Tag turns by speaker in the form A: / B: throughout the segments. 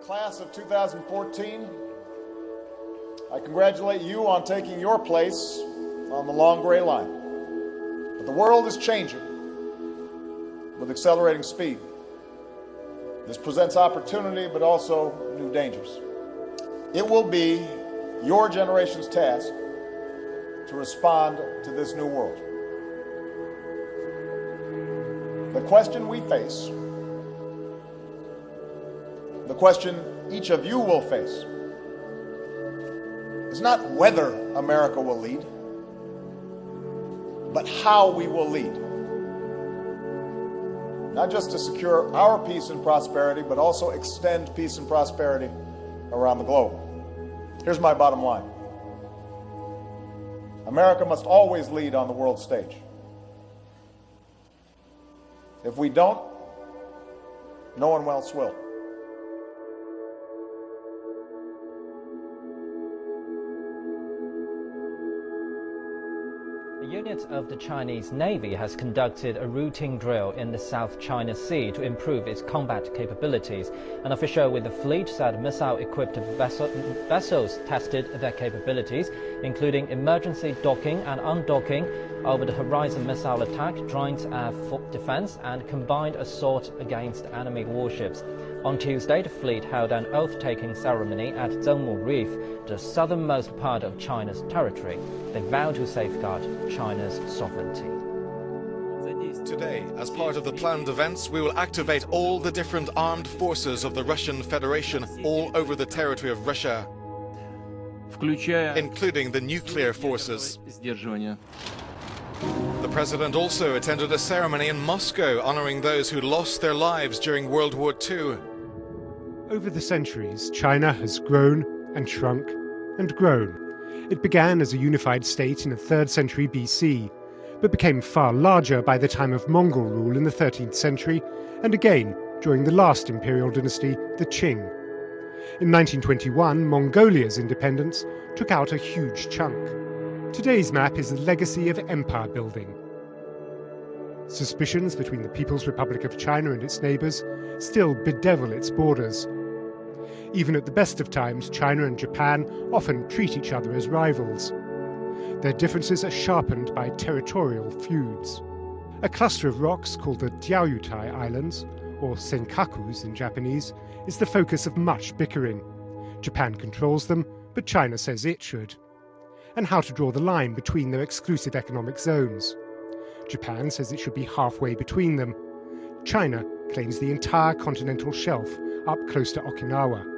A: Class of 2014, I congratulate you on taking your place on the long gray line. But the world is changing with accelerating speed. This presents opportunity, but also new dangers. It will be your generation's task to respond to this new world. The question we face, the question each of you will face, is not whether America will lead, but how we will lead. Not just to secure our peace and prosperity, but also extend peace and prosperity around the globe. Here's my bottom line. America must always lead on the world stage. If we don't, no one else will.
B: A unit of the Chinese Navy has conducted a routine drill in the South China Sea to improve its combat capabilities. An official with the fleet said missile-equipped vessels tested their capabilities, including emergency docking and undocking, over-the-horizon missile attack, joint air defense, and combined assault against enemy warships. On Tuesday, the fleet held an oath-taking ceremony at Zhengmu Reef, the southernmost part of China's territory. They vowed to safeguard China's sovereignty.
C: Today, as part of the planned events, we will activate all the different armed forces of the Russian Federation all over the territory of Russia, including the nuclear forces. The president also attended a ceremony in Moscow honoring those who lost their lives during World War II.
D: Over the centuries, China has grown and shrunk and grown. It began as a unified state in the 3rd century BC, but became far larger by the time of Mongol rule in the 13th century, and again during the last imperial dynasty, the Qing. In 1921, Mongolia's independence took out a huge chunk. Today's map is a legacy of empire building. Suspicions between the People's Republic of China and its neighbours still bedevil its borders. Even at the best of times, China and Japan often treat each other as rivals. Their differences are sharpened by territorial feuds. A cluster of rocks called the Diaoyutai Islands, or Senkakus in Japanese, is the focus of much bickering. Japan controls them, but China says it should. And how to draw the line between their exclusive economic zones. Japan says it should be halfway between them. China claims the entire continental shelf up close to Okinawa.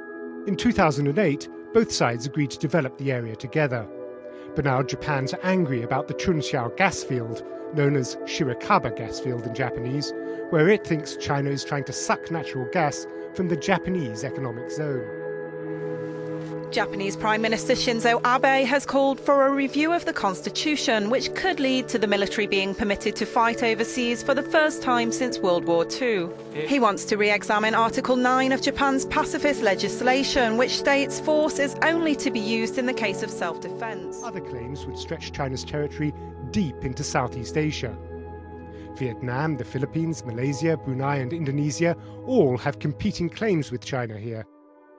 D: In 2008, both sides agreed to develop the area together. But now Japan's angry about the Chunxiao gas field, known as Shirakaba gas field in Japanese, where it thinks China is trying to suck natural gas from the Japanese economic zone.
E: Japanese Prime Minister Shinzo Abe has called for a review of the constitution, which could lead to the military being permitted to fight overseas for the first time since World War II. He wants to re-examine Article 9 of Japan's pacifist legislation, which states force is only to be used in the case of self-defense.
D: Other claims would stretch China's territory deep into Southeast Asia. Vietnam, the Philippines, Malaysia, Brunei and Indonesia all have competing claims with China here.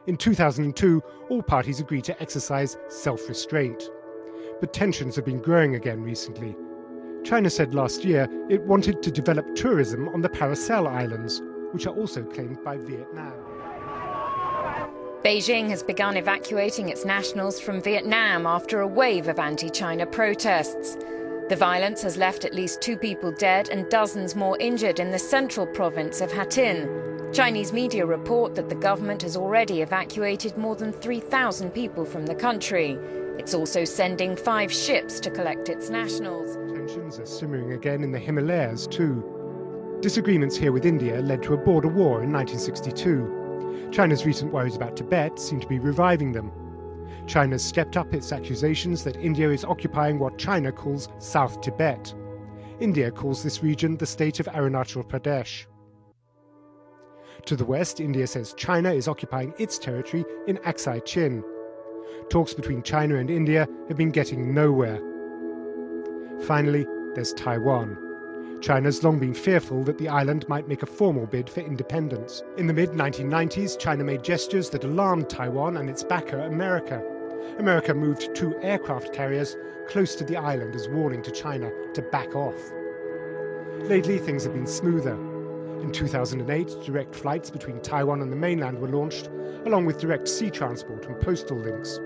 D: In 2002, all parties agreed to exercise self-restraint. But tensions have been growing again recently. China said last year it wanted to develop tourism on the Paracel Islands, which are also claimed by Vietnam.
F: Beijing has begun evacuating its nationals from Vietnam after a wave of anti-China protests. The violence has left at least 2 people dead and dozens more injured in the central province of Hà Tĩnh. Chinese media report that the government has already evacuated more than 3,000 people from the country. It's also sending 5 ships to collect its nationals.
D: Tensions are simmering again in the Himalayas too. Disagreements here with India led to a border war in 1962. China's recent worries about Tibet seem to be reviving them. China's stepped up its accusations that India is occupying what China calls South Tibet. India calls this region the state of Arunachal Pradesh. To the west, India says China is occupying its territory in Aksai Chin. Talks between China and India have been getting nowhere. Finally, there's Taiwan. China's long been fearful that the island might make a formal bid for independence. In the mid-1990s, China made gestures that alarmed Taiwan and its backer, America. America moved 2 aircraft carriers close to the island as warning to China to back off. Lately, things have been smoother. In 2008, direct flights between Taiwan and the mainland were launched, along with direct sea transport and postal links.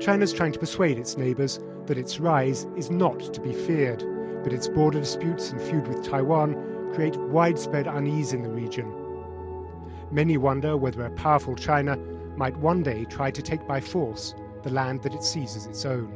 D: China's trying to persuade its neighbours that its rise is not to be feared, but its border disputes and feud with Taiwan create widespread unease in the region. Many wonder whether a powerful China might one day try to take by force the land that it sees as its own.